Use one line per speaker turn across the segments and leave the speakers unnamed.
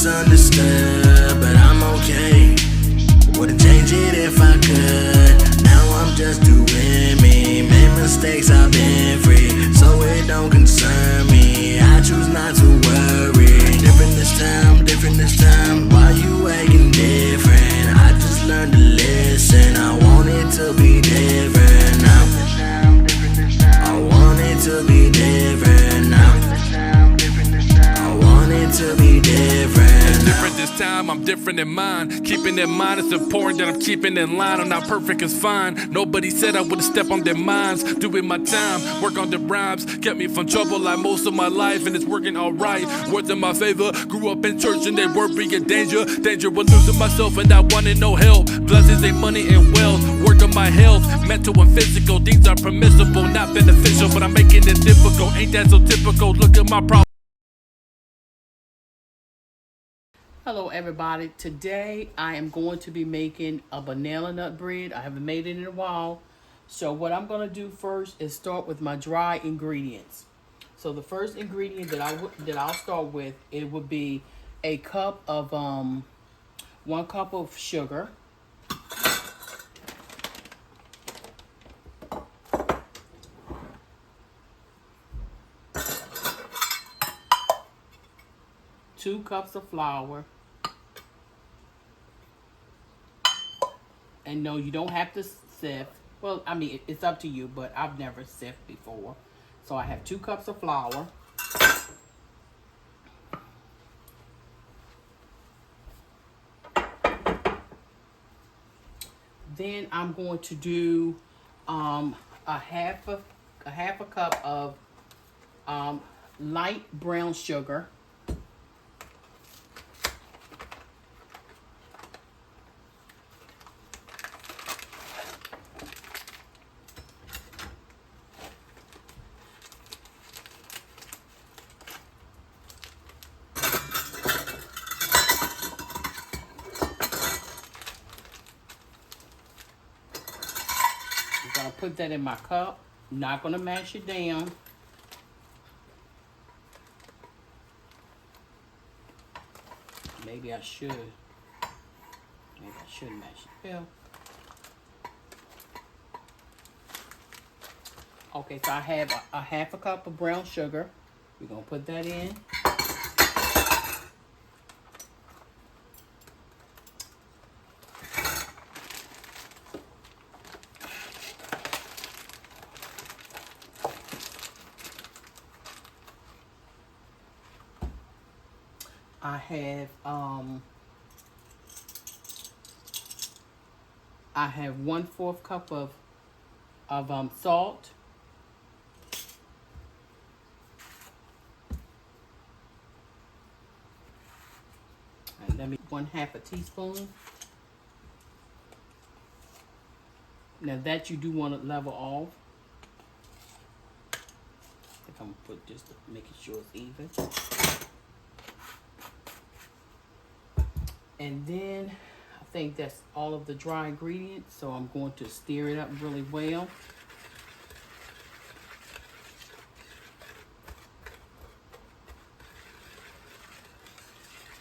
misunderstood, but I'm okay. Wouldn't change it if I could. Now I'm just doing me. Made mistakes, I've been free, so it don't concern me. I choose not to worry. Different this time. Why you acting different? I just learned to listen. I want it to be different now. I want it to be different now. I want it to be different.
It's different this time, I'm different in mind. Keeping in mind, it's important that I'm keeping in line. I'm not perfect, it's fine. Nobody said I would've stepped on their minds. Doing my time, work on the rhymes. Kept me from trouble like most of my life, and it's working alright. Words in my favor, grew up in church and they were being danger. Danger with losing myself and not wanting no help. Blessings ain't money and wealth. Work on my health, mental and physical. Things are permissible, not beneficial, but I'm making it difficult. Ain't that so typical? Look at my problem.
Hello everybody, today I am going to be making a banana nut bread. I haven't made it in a while. So what I'm going to do first is start with my dry ingredients. So the first ingredient that I'll start with, it would be a cup of 1 cup of sugar. Two cups of flour. And no, you don't have to sift. Well, I mean, it's up to you, but I've never sifted before. So I have 2 cups of flour. Then I'm going to do a half a cup of light brown sugar. I'm gonna put that in my cup. Not gonna mash it down. Maybe I should. Maybe I should mash it. Yeah. Okay, so I have a half a cup of brown sugar. We're gonna put that in. I have 1/4 cup of salt. And let me 1/2 a teaspoon. Now that you do want to level off. I think I'm gonna put just to make sure it's even. And then I think that's all of the dry ingredients, so I'm going to stir it up really well.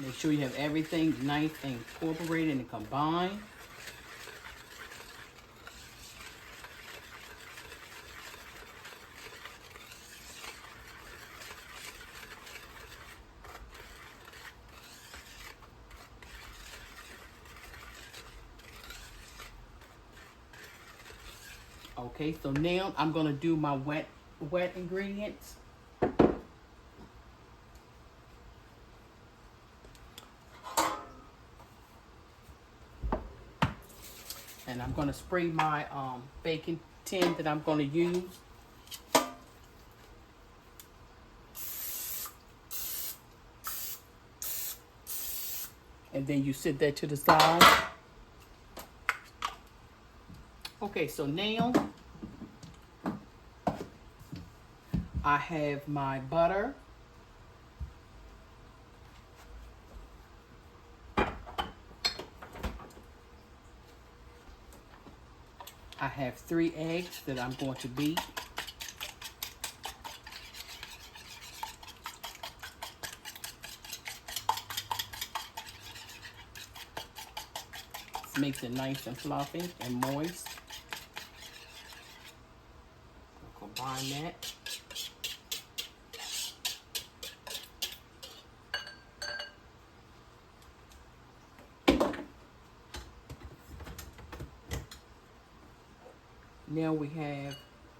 Make sure you have everything nice and incorporated and combined. Okay, so now I'm gonna do my wet ingredients. And I'm gonna spray my baking tin that I'm gonna use. And then you set that to the side. Okay, so now I have my butter. I have 3 eggs that I'm going to beat. makes it nice and fluffy and moist. I'll combine that. Now we have,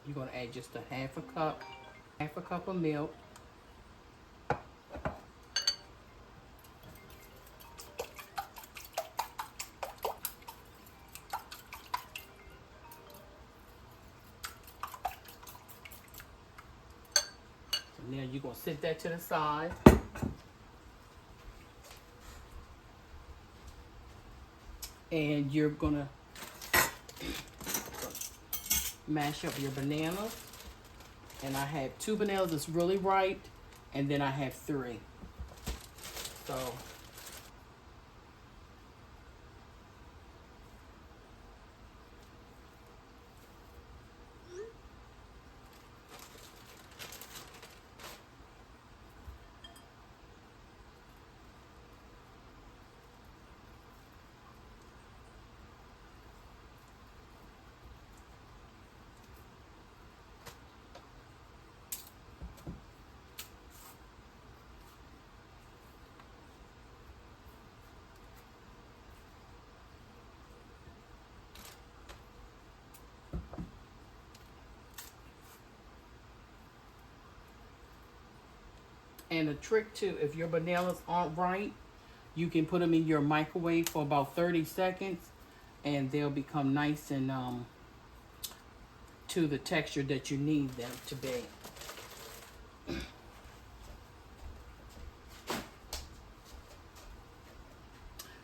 you're going to add just a half a cup of milk. So now you're going to set that to the side. And you're going to mash up your bananas. And I have 2 bananas that's really ripe, and then I have 3. So and a trick too, if your bananas aren't right, you can put them in your microwave for about 30 seconds and they'll become nice and to the texture that you need them to be.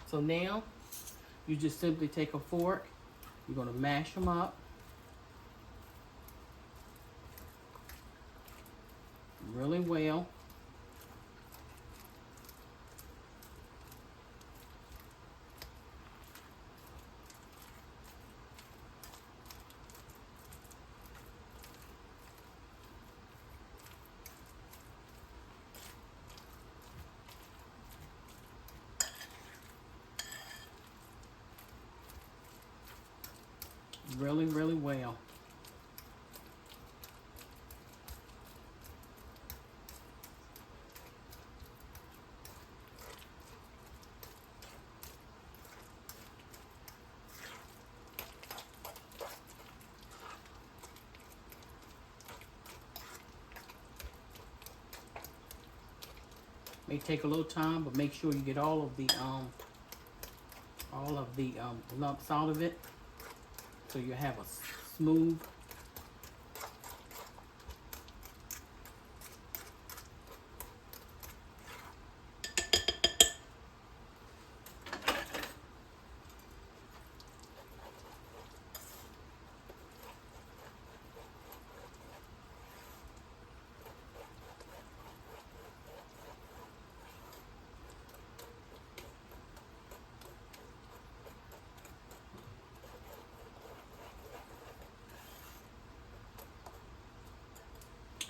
So now you just simply take a fork, you're going to mash them up really well. Really, really well. May take a little time, but make sure you get all of the lumps out of it, so you have a smooth.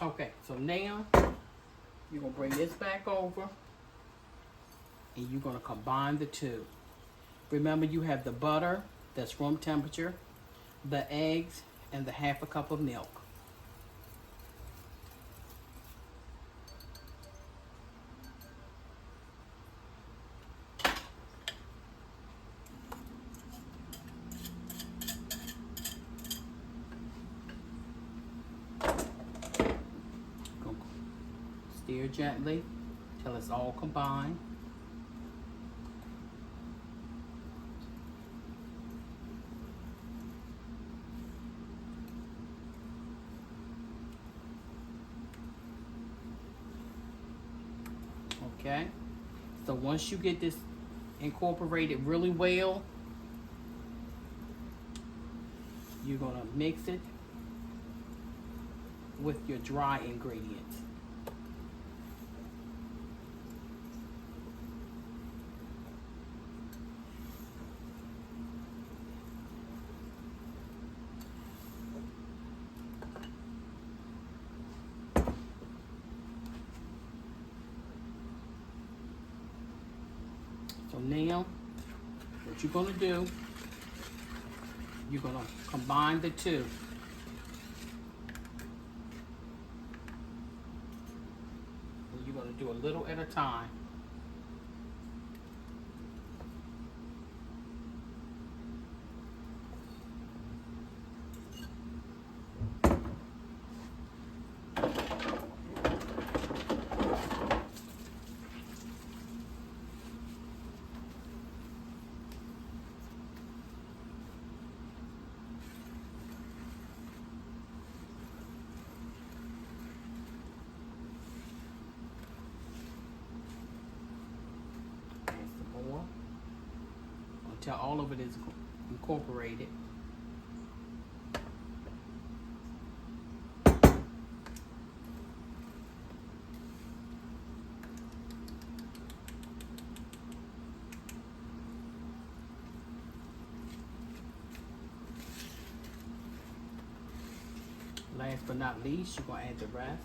Okay, so now you're going to bring this back over and you're going to combine the two. Remember, you have the butter that's room temperature, the eggs, and the half a cup of milk. Stir gently till it's all combined. Okay, so once you get this incorporated really well, you're gonna mix it with your dry ingredients. So now, what you're gonna do you're gonna combine the two. And you're gonna do a little at a time. Until all of it is incorporated. Last but not least, you're going to add the rest.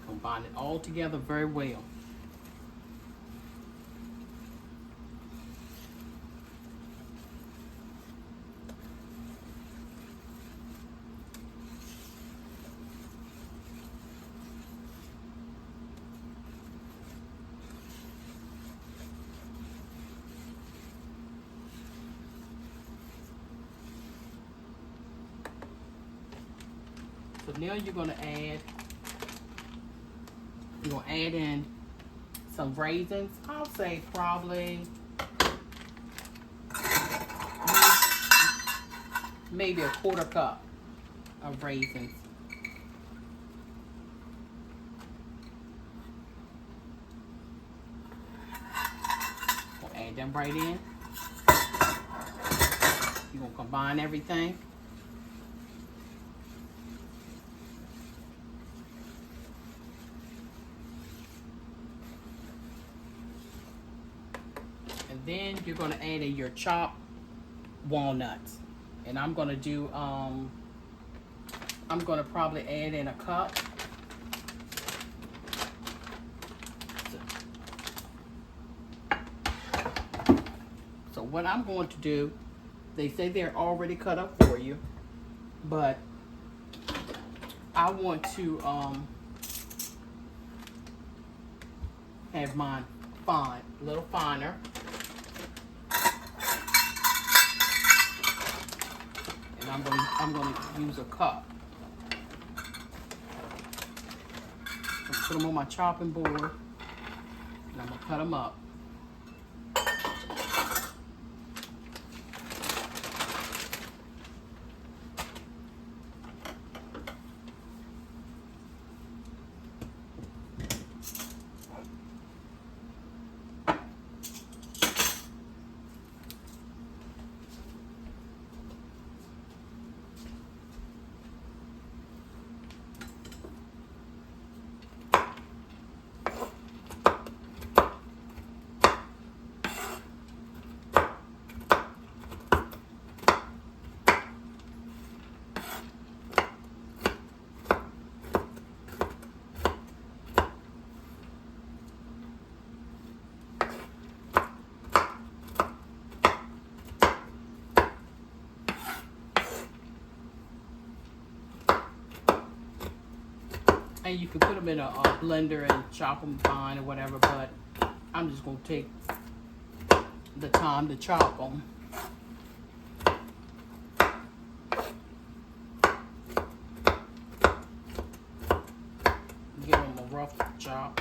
Combine it all together very well. So now you're going to add in some raisins. I'll say probably maybe a 1/4 cup of raisins. We'll add them right in. You're going to combine everything. Then you're going to add in your chopped walnuts. And I'm going to do, I'm going to probably add in a cup. So what I'm going to do, they say they're already cut up for you, but I want to have mine fine, a little finer. I'm going to use a cup. Put them on my chopping board, and I'm going to cut them up. And you can put them in a blender and chop them fine or whatever, but I'm just going to take the time to chop them. Give them a rough chop.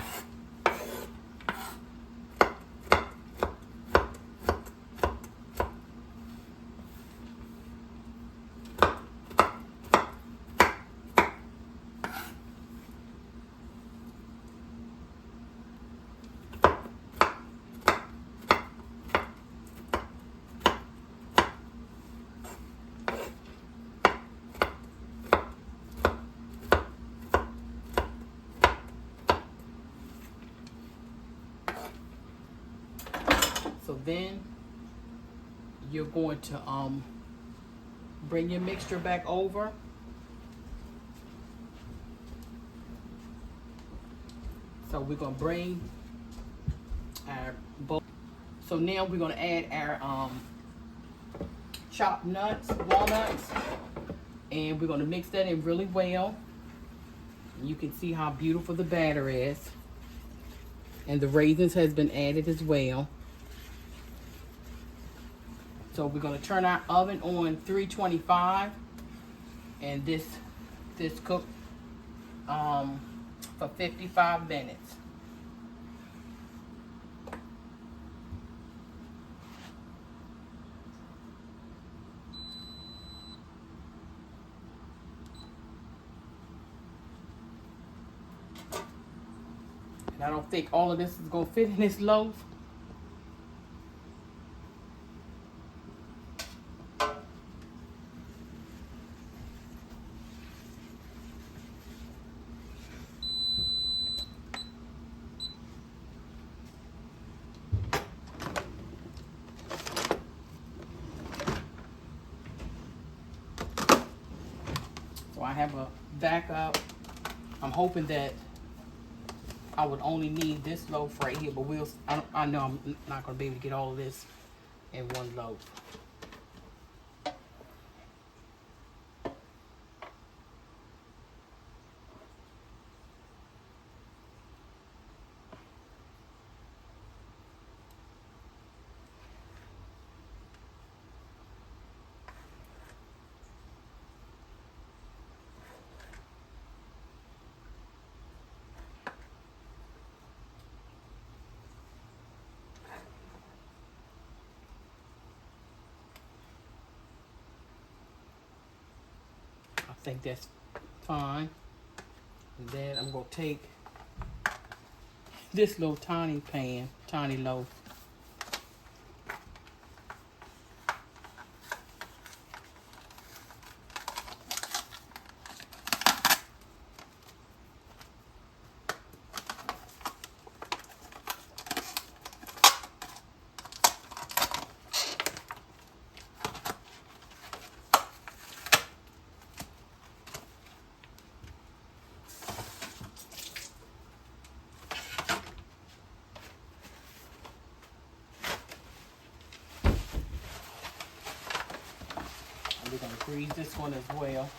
So then you're going to bring your mixture back over So we're gonna bring our bowl. So now we're gonna add our chopped nuts, walnuts, and we're gonna mix that in really well. You can see how beautiful the batter is. And the raisins has been added as well. So we're gonna turn our oven on 325, and this cook for 55 minutes. And I don't think all of this is gonna fit in this loaf. So I have a backup. I'm hoping that I would only need this loaf right here, but I know I'm not gonna be able to get all of this in one loaf. I think that's fine. And then I'm gonna take this little tiny loaf. And we're gonna grease this one as well.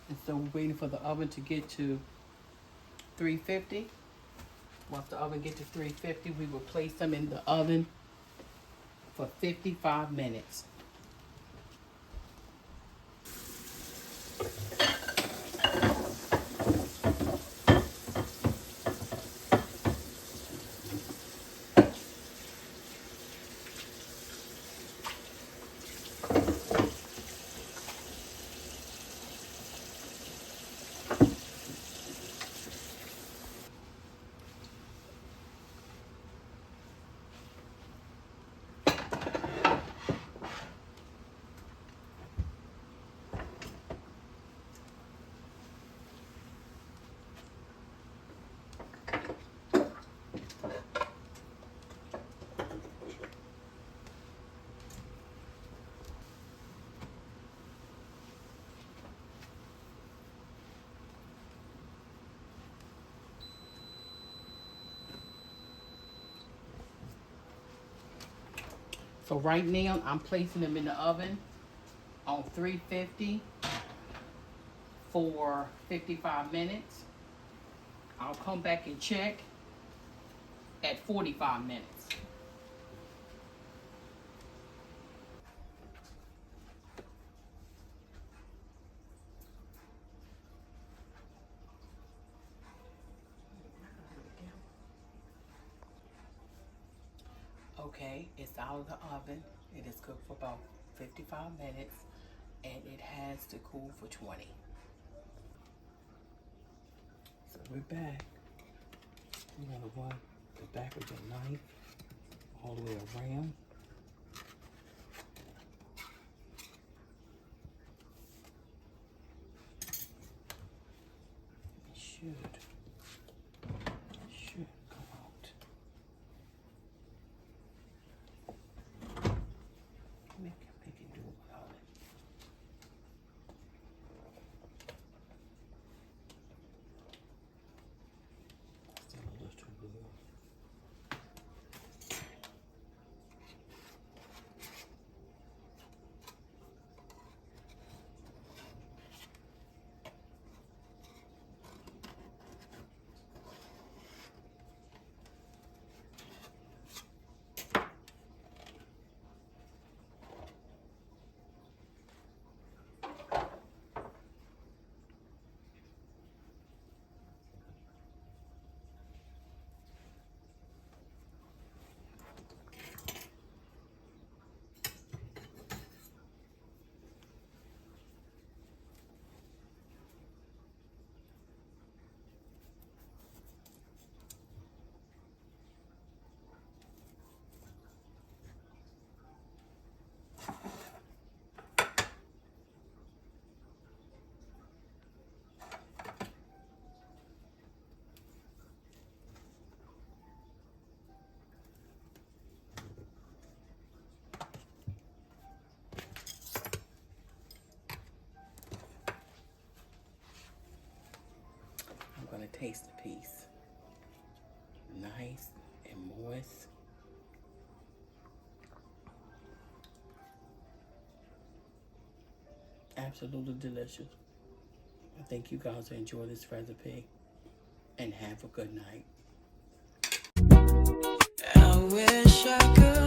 And so we're waiting for the oven to get to 350. Once the oven gets to 350, we will place them in the oven for 55 minutes. So right now, I'm placing them in the oven on 350 for 55 minutes. I'll come back and check at 45 minutes. Okay, it's out of the oven. It is cooked for about 55 minutes and it has to cool for 20. So we're back. We're gonna run the back of the knife all the way around. It should come out. Make it do it without it. Still a little too blue. I'm gonna taste the piece. Nice and moist. Absolutely delicious. I think you guys will enjoy this recipe and have a good night.
I wish I could